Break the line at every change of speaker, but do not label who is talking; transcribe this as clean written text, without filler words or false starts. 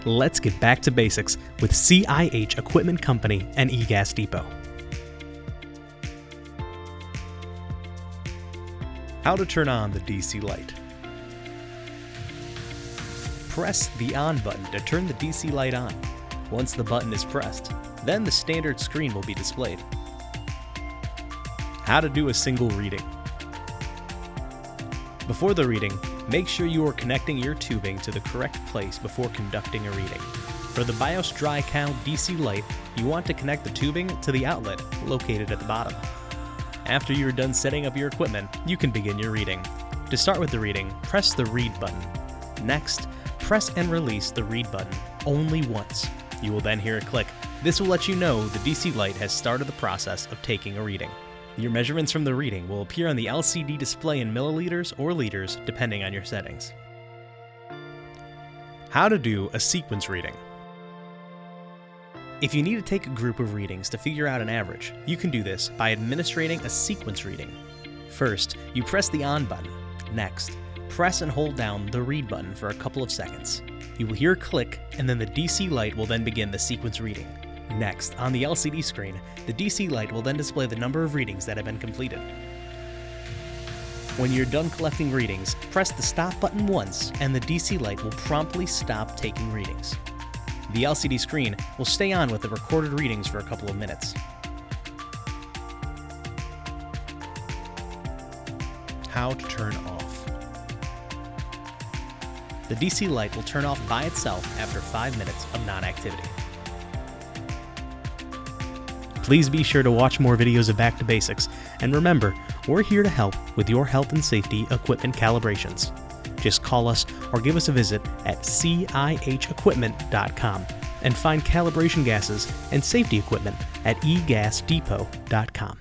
let's get back to basics with CIH Equipment Company and eGas Depot. How to turn on the DC Lite. Press the on button to turn the DC Lite on. Once the button is pressed, then the standard screen will be displayed. How to do a single reading. Before the reading, make sure you are connecting your tubing to the correct place before conducting a reading. For the BIOS dry count DC Lite, you want to connect the tubing to the outlet located at the bottom. After you are done setting up your equipment, you can begin your reading. To start with the reading, press the read button. Next, press and release the read button only once. You will then hear a click. This will let you know the DC Lite has started the process of taking a reading. Your measurements from the reading will appear on the LCD display in milliliters or liters depending on your settings. How to do a sequence reading. If you need to take a group of readings to figure out an average, you can do this by administrating a sequence reading. First, you press the on button. Next, press and hold down the read button for a couple of seconds. You will hear a click, and then the DC Lite will then begin the sequence reading. Next, on the LCD screen, the DC Lite will then display the number of readings that have been completed. When you're done collecting readings, press the stop button once, and the DC Lite will promptly stop taking readings. The LCD screen will stay on with the recorded readings for a couple of minutes. How to turn off. The DC Lite will turn off by itself after 5 minutes of non-activity. Please be sure to watch more videos of Back to Basics, and remember, we're here to help with your health and safety equipment calibrations. Just call us or give us a visit at cihequipment.com and find calibration gases and safety equipment at egasdepot.com.